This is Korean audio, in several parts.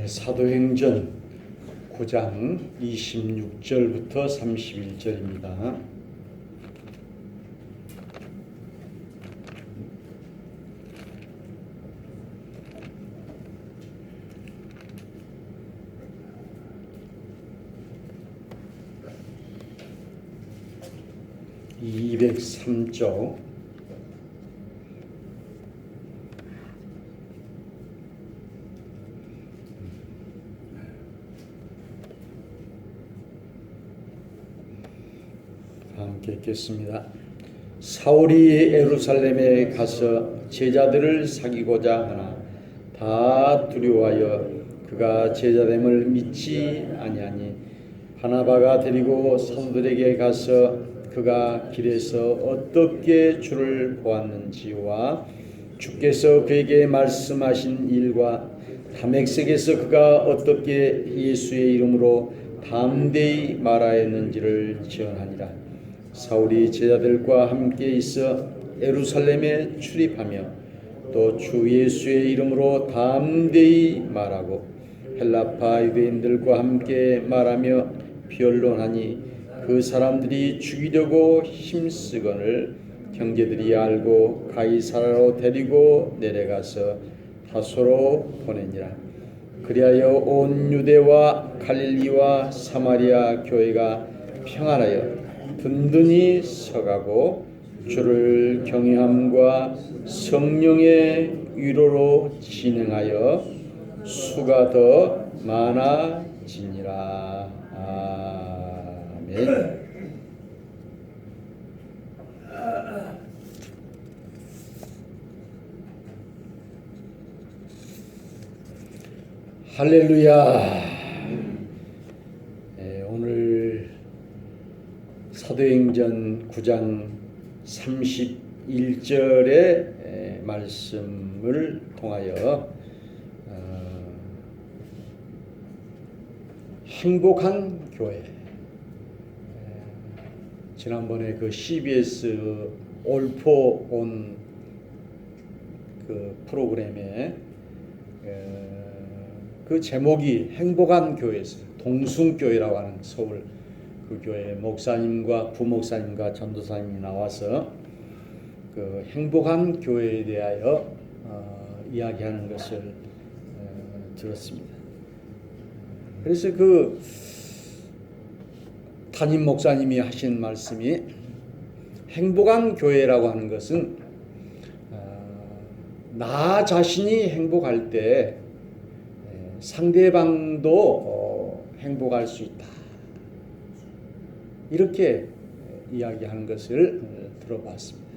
사도행전 9장 26절부터 31절입니다. (203쪽) 함께 읽겠습니다. 사울이 예루살렘에 가서 제자들을 사귀고자 하나 다 두려워하여 그가 제자됨을 믿지 아니하니 바나바가 데리고 사도들에게 가서 그가 길에서 어떻게 주를 보았는지와 주께서 그에게 말씀하신 일과 다맥색에서 그가 어떻게 예수의 이름으로 담대히 말하였는지를 전하니라. 사울이 제자들과 함께 있어 예루살렘에 출입하며 또 주 예수의 이름으로 담대히 말하고 헬라파 유대인들과 함께 말하며 변론하니 그 사람들이 죽이려고 힘쓰거늘 형제들이 알고 가이사라로 데리고 내려가서 다소로 보내니라. 그리하여 온 유대와 갈릴리와 사마리아 교회가 평안하여 든든히 서가고 주를 경외함과 성령의 위로로 진행하여 수가 더 많아지니라. 아멘. 할렐루야. 오늘 사도행전 9장 31절의 말씀을 통하여 행복한 교회, 지난번에 그 CBS 올포 온 그 프로그램에 그 제목이 행복한 교회였어요. 동숭교회라고 하는 서울 그 교회 목사님과 부목사님과 전도사님이 나와서 그 행복한 교회에 대하여 이야기하는 것을 들었습니다. 그래서 그 담임 목사님이 하신 말씀이 행복한 교회라고 하는 것은 나 자신이 행복할 때 상대방도 행복할 수 있다. 이렇게 이야기하는 것을 들어봤습니다.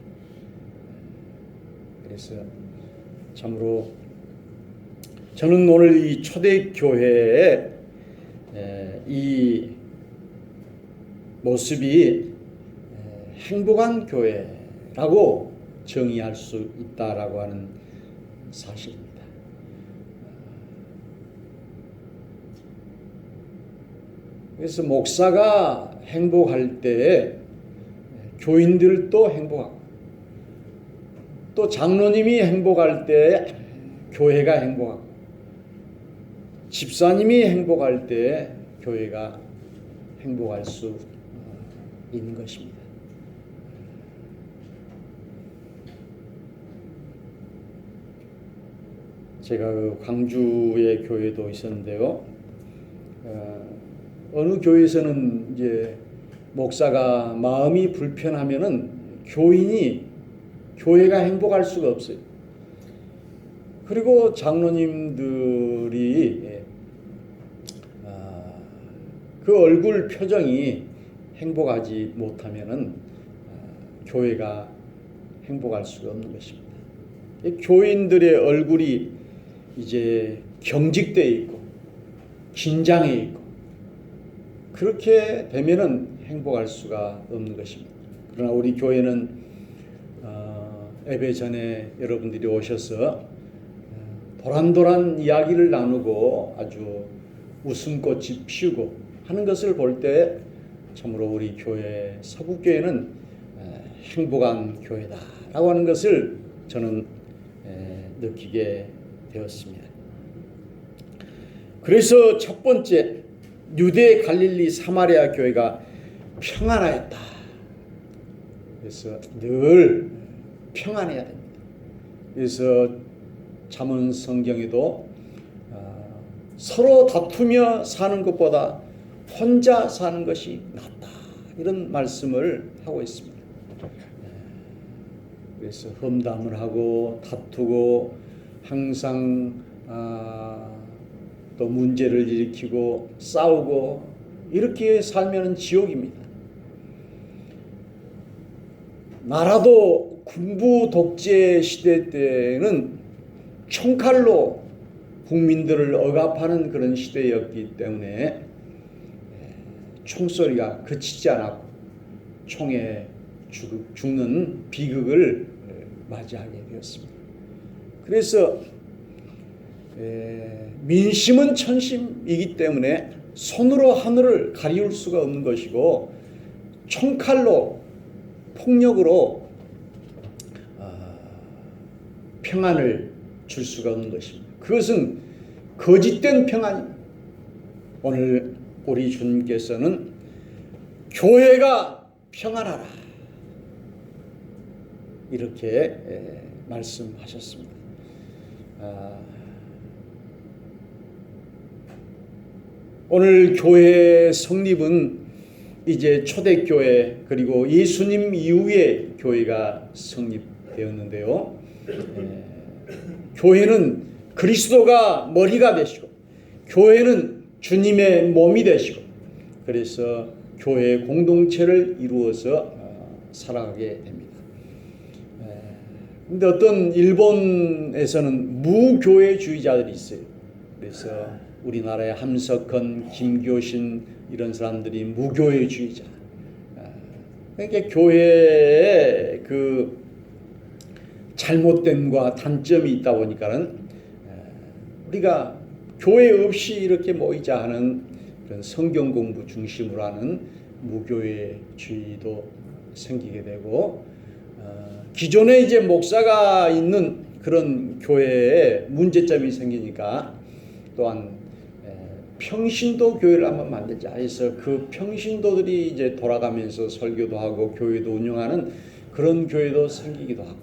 그래서 참으로 저는 오늘 이 초대교회의 이 모습이 행복한 교회라고 정의할 수 있다라고 하는 사실입니다. 그래서 목사가 행복할 때 교인들도 행복하고 또 장로님이 행복할 때 교회가 행복하고 집사님이 행복할 때 교회가 행복할 수 있는 것입니다. 제가 그 광주의 교회도 있었는데요. 어느 교회에서는 이제 목사가 마음이 불편하면은 교회가 행복할 수가 없어요. 그리고 장로님들이 그 얼굴 표정이 행복하지 못하면은 교회가 행복할 수가 없는 것입니다. 교인들의 얼굴이 이제 경직되어 있고 긴장해 있고 그렇게 되면은 행복할 수가 없는 것입니다. 그러나 우리 교회는 예배 전에 여러분들이 오셔서 도란도란 이야기를 나누고 아주 웃음꽃이 피우고 하는 것을 볼 때 참으로 우리 교회 서구교회는 행복한 교회다라고 하는 것을 저는 느끼게 되었습니다. 그래서 첫 번째 유대, 갈릴리, 사마리아 교회가 평안하였다. 그래서 늘 평안해야 됩니다. 그래서 잠언 성경에도 서로 다투며 사는 것보다 혼자 사는 것이 낫다, 이런 말씀을 하고 있습니다. 그래서 험담을 하고 다투고 항상 또 문제를 일으키고 싸우고 이렇게 살면 지옥입니다. 나라도 군부 독재 시대 때는 총칼로 국민들을 억압하는 그런 시대였기 때문에 총소리가 그치지 않았고 총에 죽는 비극을 맞이하게 되었습니다. 그래서 민심은 천심이기 때문에 손으로 하늘을 가리울 수가 없는 것이고 총칼로 폭력으로 평안을 줄 수가 없는 것입니다. 그것은 거짓된 평안입니다. 오늘 우리 주님께서는 교회가 평안하라, 이렇게 말씀하셨습니다. 오늘 교회 성립은 이제 초대교회 그리고 예수님 이후에 교회가 성립되었는데요. 교회는 그리스도가 머리가 되시고 교회는 주님의 몸이 되시고 그래서 교회 공동체를 이루어서 살아가게 됩니다. 근데 어떤 일본에서는 무교회주의자들이 있어요. 그래서 우리나라의 함석헌, 김교신 이런 사람들이 무교회주의자. 그러니까 교회에 그 잘못됨과 단점이 있다 보니까는 우리가 교회 없이 이렇게 모이자 하는 그런 성경 공부 중심으로 하는 무교회주의도 생기게 되고, 기존에 이제 목사가 있는 그런 교회에 문제점이 생기니까 또한 평신도 교회를 한번 만들자 해서 그 평신도들이 이제 돌아가면서 설교도 하고 교회도 운영하는 그런 교회도 생기기도 하고,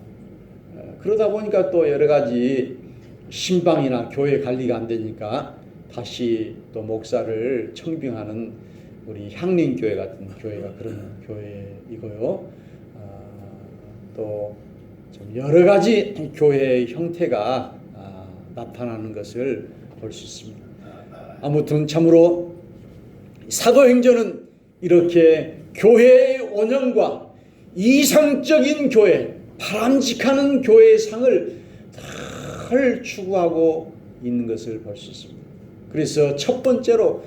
그러다 보니까 또 여러 가지 신방이나 교회 관리가 안 되니까 다시 또 목사를 청빙하는 우리 향림교회 같은 교회가 그런 교회이고요. 또 좀 여러 가지 교회의 형태가 나타나는 것을 볼 수 있습니다. 아무튼 참으로 사도행전은 이렇게 교회의 원형과 이상적인 교회, 바람직한 교회의 상을 늘 추구하고 있는 것을 볼 수 있습니다. 그래서 첫 번째로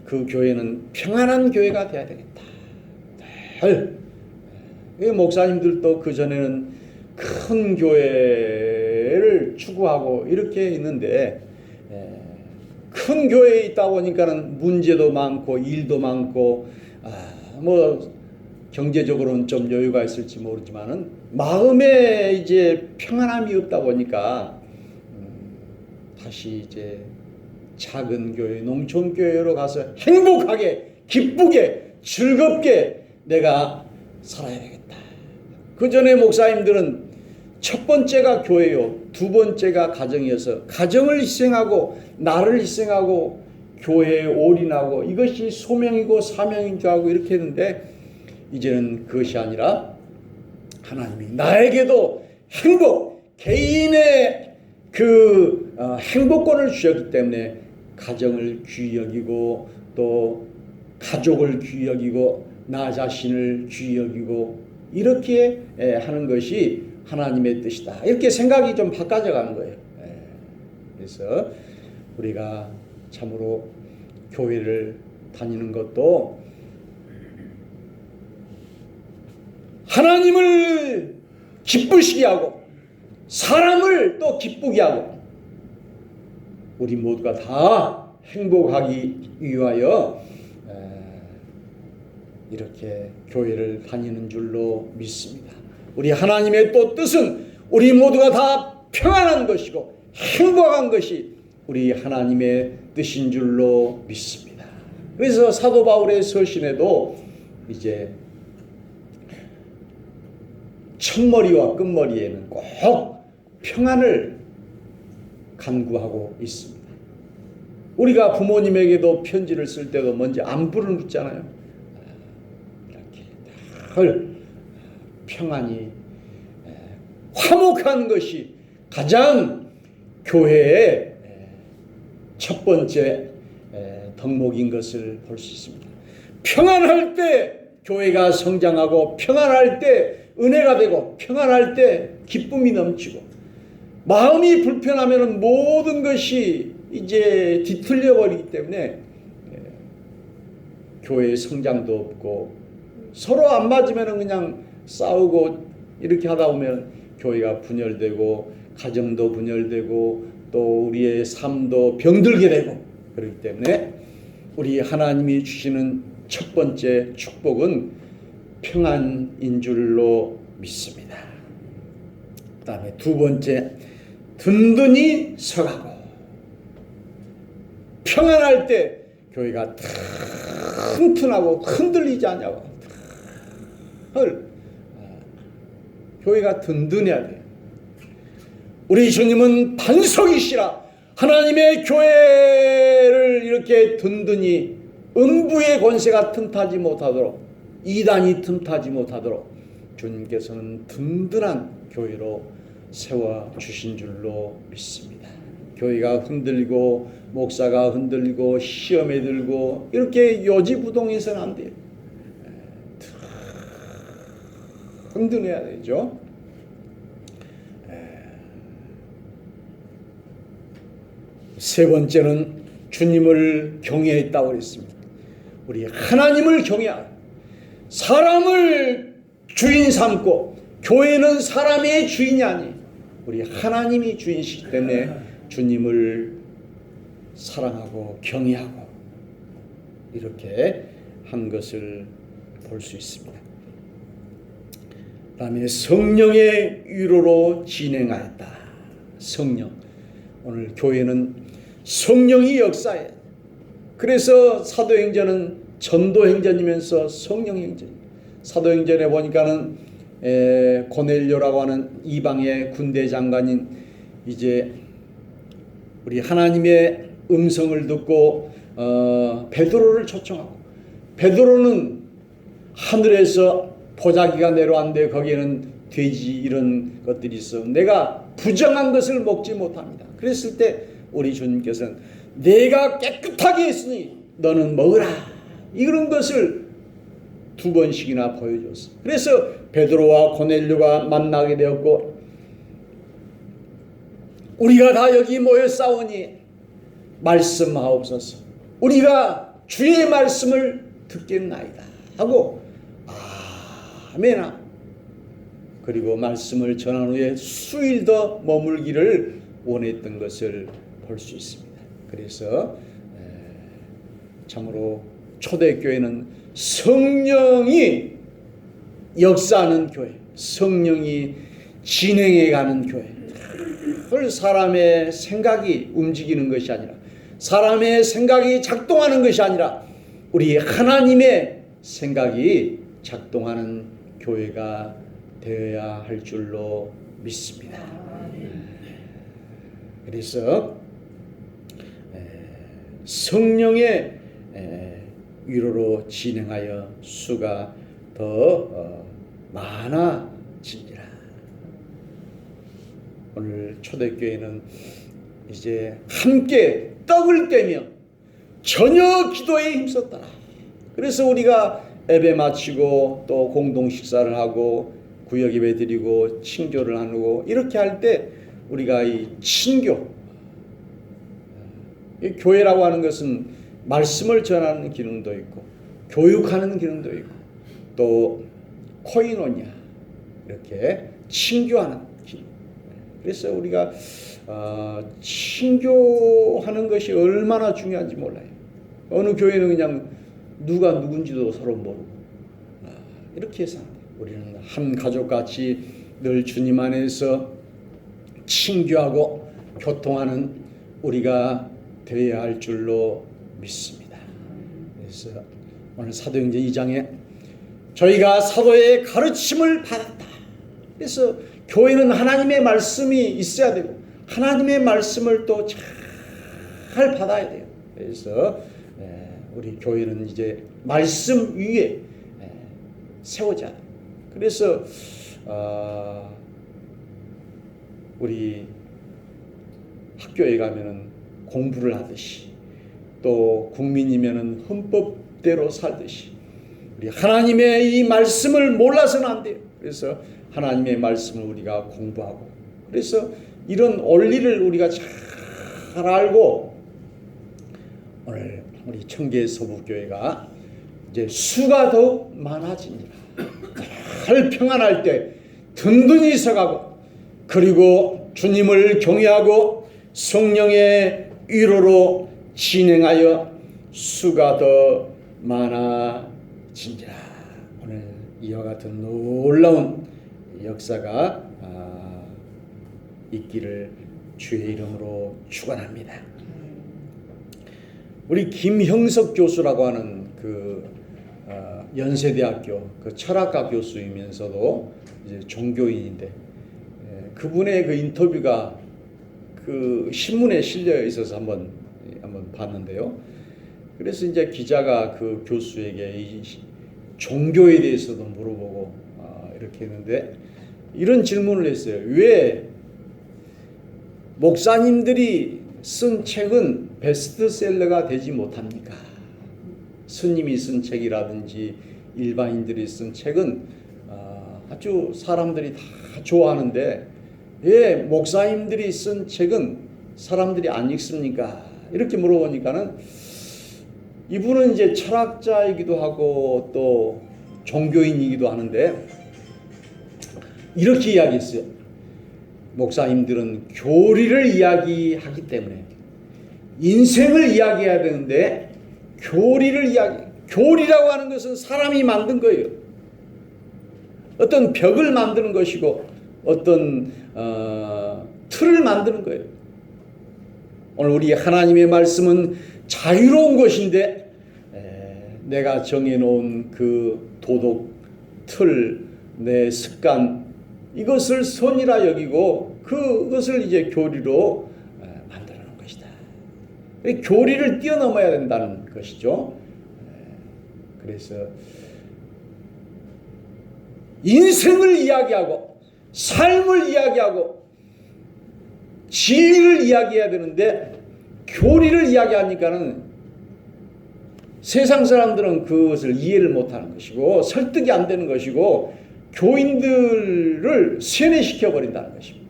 그 교회는 평안한 교회가 되어야 되겠다. 늘 목사님들도 그 전에는 큰 교회를 추구하고 이렇게 있는데, 큰 교회에 있다 보니까는 문제도 많고 일도 많고 뭐 경제적으로는 좀 여유가 있을지 모르지만은 마음에 이제 평안함이 없다 보니까 다시 이제 작은 교회, 농촌 교회로 가서 행복하게, 기쁘게, 즐겁게 내가 살아야 되겠다. 그 전에 목사님들은 첫 번째가 교회요, 두 번째가 가정이어서 가정을 희생하고 나를 희생하고 교회에 올인하고 이것이 소명이고 사명인 줄 알고 이렇게 했는데, 이제는 그것이 아니라 하나님이 나에게도 행복, 개인의 그 행복권을 주셨기 때문에 가정을 귀히 여기고 또 가족을 귀히 여기고 나 자신을 귀히 여기고 이렇게 하는 것이 하나님의 뜻이다. 이렇게 생각이 좀 바꿔져 가는 거예요. 그래서 우리가 참으로 교회를 다니는 것도 하나님을 기쁘시게 하고 사람을 또 기쁘게 하고 우리 모두가 다 행복하기 위하여 이렇게 교회를 다니는 줄로 믿습니다. 우리 하나님의 또 뜻은 우리 모두가 다 평안한 것이고 행복한 것이 우리 하나님의 뜻인 줄로 믿습니다. 그래서 사도 바울의 서신에도 이제 첫머리와 끝머리에는 꼭 평안을 간구하고 있습니다. 우리가 부모님에게도 편지를 쓸 때도 먼저 안부를 묻잖아요. 이렇게 늘 평안이 화목한 것이 가장 교회의 첫 번째 덕목인 것을 볼 수 있습니다. 평안할 때 교회가 성장하고, 평안할 때 은혜가 되고, 평안할 때 기쁨이 넘치고, 마음이 불편하면 모든 것이 이제 뒤틀려 버리기 때문에 교회의 성장도 없고, 서로 안 맞으면 그냥 싸우고 이렇게 하다 보면 교회가 분열되고, 가정도 분열되고, 또 우리의 삶도 병들게 되고, 그렇기 때문에 우리 하나님이 주시는 첫 번째 축복은 평안인 줄로 믿습니다. 그 다음에 두 번째, 든든히 서가고. 평안할 때 교회가 튼튼하고 흔들리지 않냐고. 교회가 든든해야 돼요. 우리 주님은 반석이시라 하나님의 교회를 이렇게 든든히 음부의 권세가 틈타지 못하도록, 이단이 틈타지 못하도록 주님께서는 든든한 교회로 세워주신 줄로 믿습니다. 교회가 흔들리고 목사가 흔들리고 시험에 들고 이렇게 요지부동해서는 안 돼요. 든든해야 되죠. 세 번째는 주님을 경외했다고 그랬습니다. 우리 하나님을 경외하라. 사람을 주인 삼고, 교회는 사람의 주인이 아니 우리 하나님이 주인이시기 때문에 주님을 사랑하고 경외하고 이렇게 한 것을 볼 수 있습니다. 그 다음에 성령의 위로로 진행하였다. 성령. 오늘 교회는 성령이 역사해. 그래서 사도행전은 전도행전이면서 성령행전. 사도행전에 보니까는 고넬료라고 하는 이방의 군대 장관인 이제 우리 하나님의 음성을 듣고 베드로를 초청하고, 베드로는 하늘에서 보자기가 내려왔는데 거기에는 돼지 이런 것들이 있어. 내가 부정한 것을 먹지 못합니다. 그랬을 때 우리 주님께서는 내가 깨끗하게 했으니 너는 먹으라. 이런 것을 두 번씩이나 보여줬어. 그래서 베드로와 고넬료가 만나게 되었고, 우리가 다 여기 모여 싸우니 말씀하옵소서. 우리가 주의 말씀을 듣겠나이다 하고 아멘아. 그리고 말씀을 전한 후에 수일 더 머물기를 원했던 것을 볼 수 있습니다. 그래서 참으로 초대교회는 성령이 역사하는 교회, 성령이 진행해가는 교회. 그 사람의 생각이 움직이는 것이 아니라, 사람의 생각이 작동하는 것이 아니라 우리 하나님의 생각이 작동하는 교회가 되어야 할 줄로 믿습니다. 그래서 성령의 위로로 진행하여 수가 더 많아지리라. 오늘 초대교회는 이제 함께 떡을 떼며 저녁 기도에 힘썼더라. 그래서 우리가 예배 마치고 또 공동 식사를 하고 구역 예배 드리고 친교를 나누고 이렇게 할 때 우리가 이 친교, 이 교회라고 하는 것은 말씀을 전하는 기능도 있고 교육하는 기능도 있고 또 코이노냐, 이렇게 친교하는 기능. 그래서 우리가 친교하는 것이 얼마나 중요한지 몰라요. 어느 교회는 그냥 누가 누군지도 서로 모르고 이렇게 해서 우리는 한 가족같이 늘 주님 안에서 친교하고 교통하는 우리가 되어야 할 줄로 믿습니다. 그래서 오늘 사도행전 2장에 저희가 사도의 가르침을 받았다. 그래서 교회는 하나님의 말씀이 있어야 되고 하나님의 말씀을 또 잘 받아야 돼요. 그래서 우리 교회는 이제 말씀 위에 세워져야 돼요. 그래서 우리 학교에 가면은 공부를 하듯이 또 국민이면은 헌법대로 살듯이 우리 하나님의 이 말씀을 몰라서는 안 돼요. 그래서 하나님의 말씀을 우리가 공부하고 그래서 이런 원리를 우리가 잘 알고 오늘 우리 청계서부교회가 이제 수가 더욱 많아집니다. 늘 평안할 때 든든히 서가고 그리고 주님을 경외하고 성령의 위로로 진행하여 수가 더 많아진다. 오늘 이와 같은 놀라운 역사가 있기를 주의 이름으로 축원합니다. 우리 김형석 교수라고 하는 그 연세대학교 그 철학과 교수이면서도 이제 종교인인데 그분의 그 인터뷰가 그 신문에 실려 있어서 한번 봤는데요. 그래서 이제 기자가 그 교수에게 이 종교에 대해서도 물어보고 이렇게 했는데 이런 질문을 했어요. 왜 목사님들이 쓴 책은 베스트셀러가 되지 못합니까? 스님이 쓴 책이라든지 일반인들이 쓴 책은 아주 사람들이 다 좋아하는데 왜 목사님들이 쓴 책은 사람들이 안 읽습니까? 이렇게 물어보니까는 이분은 이제 철학자이기도 하고 또 종교인이기도 하는데 이렇게 이야기했어요. 목사님들은 교리를 이야기하기 때문에 인생을 이야기해야 되는데 교리라고 하는 것은 사람이 만든 거예요. 어떤 벽을 만드는 것이고 어떤 틀을 만드는 거예요. 오늘 우리 하나님의 말씀은 자유로운 것인데 내가 정해놓은 그 도덕 틀, 내 습관 이것을 선이라 여기고 그것을 이제 교리로 만들어 놓은 것이다. 교리를 뛰어넘어야 된다는 것이죠. 그래서 인생을 이야기하고 삶을 이야기하고 진리를 이야기해야 되는데 교리를 이야기하니까는 세상 사람들은 그것을 이해를 못하는 것이고 설득이 안 되는 것이고 교인들을 세뇌시켜 버린다는 것입니다.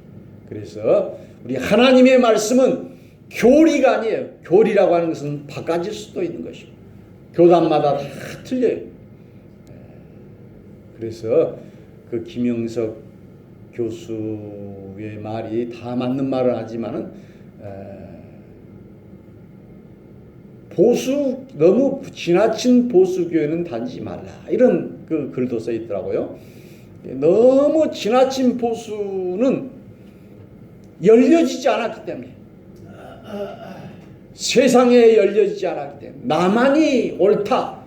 그래서 우리 하나님의 말씀은 교리가 아니에요. 교리라고 하는 것은 바꿔질 수도 있는 것이고 교단마다 다 틀려요. 그래서 그 김영석 교수의 말이 다 맞는 말을 하지만은 너무 지나친 보수교회는 다니지 말라 이런 그 글도 써 있더라고요. 너무 지나친 보수는 열려지지 않았기 때문에 세상에 열려지지 않았기 때문에 나만이 옳다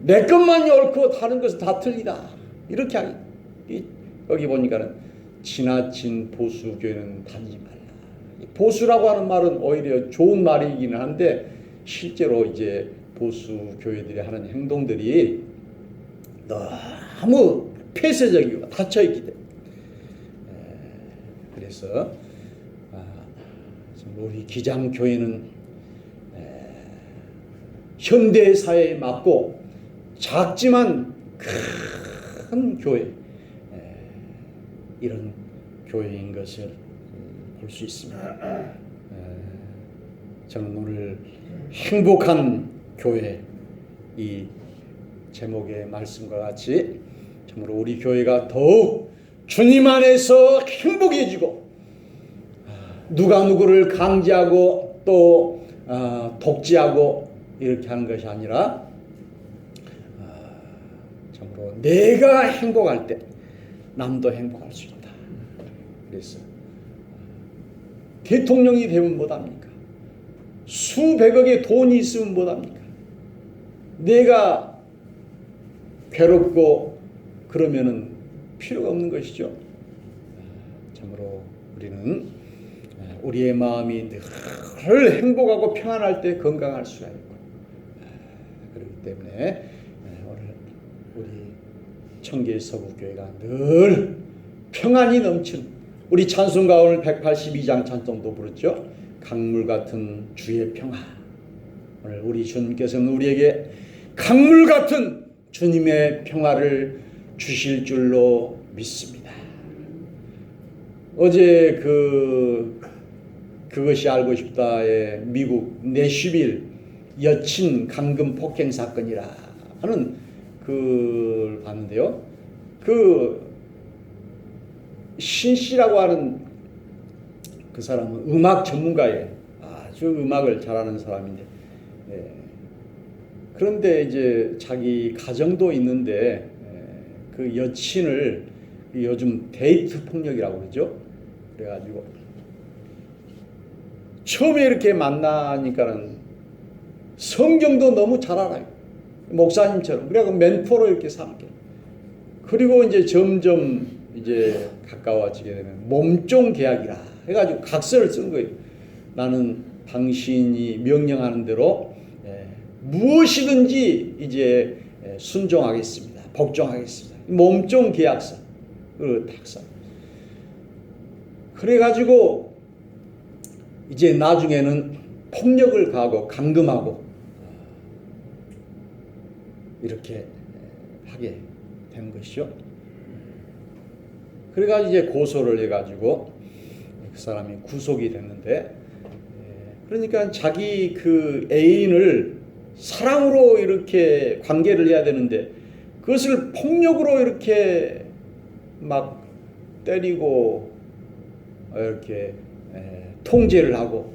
내 것만이 옳고 다른 것은 다 틀리다 이렇게 하기 여기 보니까는 지나친 보수교회는 다니지 말라. 보수라고 하는 말은 오히려 좋은 말이기는 한데 실제로 이제 보수교회들이 하는 행동들이 너무 폐쇄적이고 닫혀있기 때문에 그래서 우리 기장교회는 현대사회에 맞고 작지만 큰 교회 이런 교회인 것을 볼 수 있습니다. 저는 오늘 행복한 교회 이 제목의 말씀과 같이 참으로 우리 교회가 더욱 주님 안에서 행복해지고 누가 누구를 강제하고 또 독재하고 이렇게 하는 것이 아니라 참으로 내가 행복할 때 남도 행복할 수 있다. 그래서 대통령이 되면 못합니까? 수백억의 돈이 있으면 뭐합니까? 내가 괴롭고 그러면은 필요가 없는 것이죠. 참으로 우리는 우리의 마음이 늘 행복하고 평안할 때 건강할 수가 있고, 그렇기 때문에 오늘 우리 청계 서구교회가 늘 평안이 넘치는, 우리 찬송가 오늘 182장 찬송도 부르죠. 강물 같은 주의 평안. 오늘 우리 주님께서는 우리에게 강물 같은 주님의 평화를 주실 줄로 믿습니다. 어제 그것이 알고 싶다의 미국 내슈빌 여친 감금 폭행 사건이라 하는 그걸 봤는데요. 신씨라고 하는 그 사람은 음악 전문가예요. 아주 음악을 잘하는 사람인데, 그런데 이제 자기 가정도 있는데, 그 여친을 요즘 데이트 폭력이라고 그러죠. 그래가지고 처음에 이렇게 만나니까는 성경도 너무 잘 알아요. 목사님처럼. 그래갖고 멘토로 이렇게 삼게. 그리고 이제 점점 이제 가까워지게 되면 몸종 계약이라 해가지고 각서를 쓴 거예요. 나는 당신이 명령하는 대로 무엇이든지 이제 순종하겠습니다. 복종하겠습니다. 몸종 계약서. 그 탁사. 그래가지고 이제 나중에는 폭력을 가하고 감금하고 이렇게 하게 된 것이죠. 그래가지고 이제 고소를 해가지고 그 사람이 구속이 됐는데, 그러니까 자기 그 애인을 사랑으로 이렇게 관계를 해야 되는데 그것을 폭력으로 이렇게 막 때리고 이렇게 통제를 하고,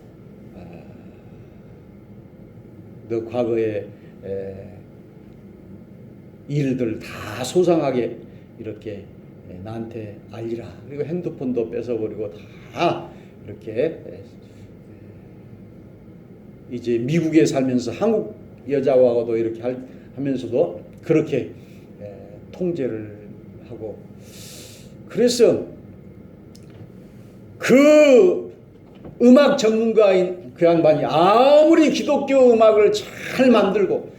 너 과거에 일들 다 소상하게 이렇게 나한테 알리라. 그리고 핸드폰도 뺏어버리고 다 이렇게 이제 미국에 살면서 한국 여자와도 이렇게 하면서도 그렇게 통제를 하고, 그래서 그 음악 전문가인 그 양반이 아무리 기독교 음악을 잘 만들고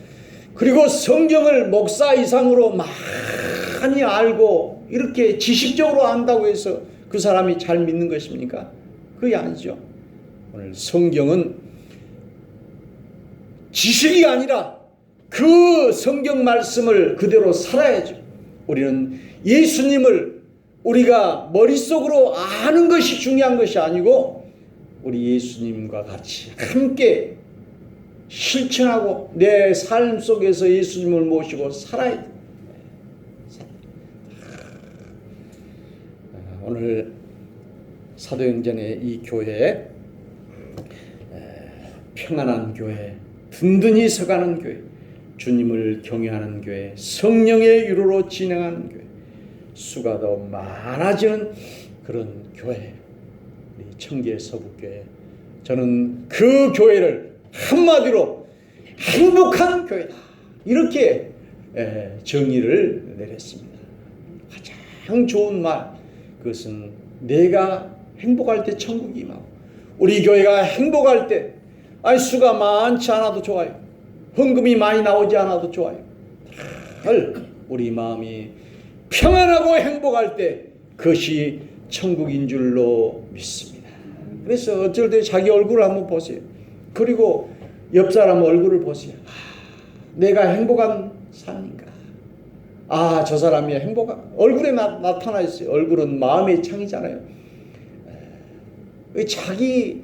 그리고 성경을 목사 이상으로 많이 알고 이렇게 지식적으로 안다고 해서 그 사람이 잘 믿는 것입니까? 그게 아니죠. 오늘 성경은 지식이 아니라 그 성경 말씀을 그대로 살아야죠. 우리는 예수님을 우리가 머릿속으로 아는 것이 중요한 것이 아니고 우리 예수님과 같이 함께 실천하고 내 삶 속에서 예수님을 모시고 살아야 돼. 오늘 사도행전의 이 교회, 평안한 교회, 든든히 서가는 교회, 주님을 경외하는 교회, 성령의 유로로 진행하는 교회, 수가 더 많아지는 그런 교회, 우리 청계 서북교회. 저는 그 교회를 한마디로 행복한 교회다 이렇게 정의를 내렸습니다. 가장 좋은 말, 그것은 내가 행복할 때 천국이 임하고 우리 교회가 행복할 때 수가 많지 않아도 좋아요. 헌금이 많이 나오지 않아도 좋아요. 우리 마음이 평안하고 행복할 때 그것이 천국인 줄로 믿습니다. 그래서 어쩔 때 자기 얼굴을 한번 보세요. 그리고 옆 사람 얼굴을 보세요. 내가 행복한 사람인가? 저 사람이 행복한 얼굴에 나타나 있어요. 얼굴은 마음의 창이잖아요. 자기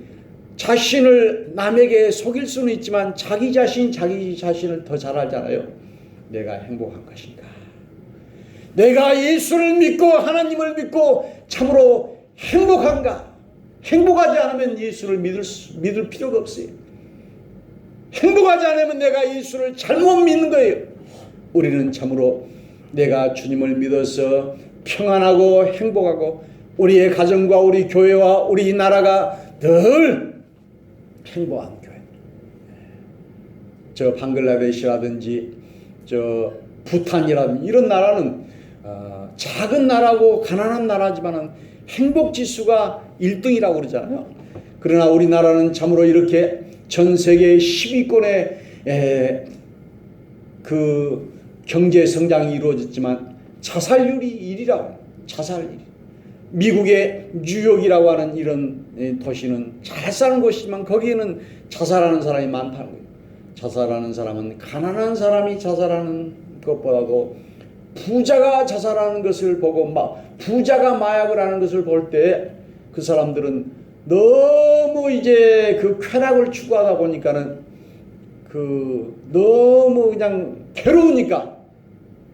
자신을 남에게 속일 수는 있지만 자기 자신을 더 잘 알잖아요. 내가 행복한 것인가? 내가 예수를 믿고 하나님을 믿고 참으로 행복한가? 행복하지 않으면 예수를 믿을 필요가 없어요. 행복하지 않으면 내가 예수를 잘못 믿는 거예요. 우리는 참으로 내가 주님을 믿어서 평안하고 행복하고 우리의 가정과 우리 교회와 우리 나라가 늘 행복한 교회, 저 방글라데시라든지 저 부탄이라든지 이런 나라는 작은 나라고 가난한 나라지만은 행복 지수가 1등이라고 그러잖아요. 그러나 우리나라는 참으로 이렇게 전 세계 10위권의 그 경제 성장이 이루어졌지만 자살률이 1위라고. 자살률. 미국의 뉴욕이라고 하는 이런 도시는 잘 사는 곳이지만 거기에는 자살하는 사람이 많다는 거예요. 자살하는 사람은 가난한 사람이 자살하는 것보다도 부자가 자살하는 것을 보고 부자가 마약을 하는 것을 볼 때 그 사람들은 너무 이제 그 쾌락을 추구하다 보니까는 너무 그냥 괴로우니까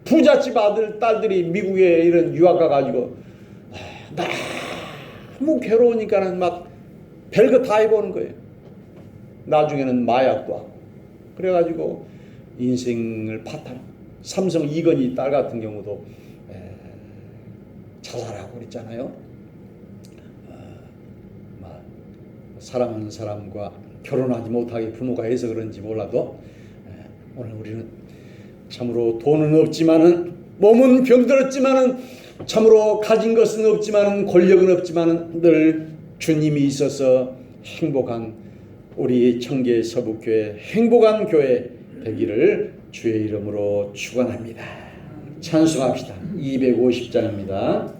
부잣집 아들 딸들이 미국에 이런 유학 가가지고 너무 괴로우니까는 막 별거 다 해보는 거예요. 나중에는 마약도 하고 그래가지고 인생을 파탄. 삼성 이건희 딸 같은 경우도 자살하고 그랬잖아요. 사랑하는 사람과 결혼하지 못하게 부모가 해서 그런지 몰라도 오늘 우리는 참으로 돈은 없지만은 몸은 병들었지만은 참으로 가진 것은 없지만은 권력은 없지만은 늘 주님이 있어서 행복한 우리 청계 서북교회 행복한 교회 되기를 주의 이름으로 축원합니다. 찬송합시다. 250장입니다.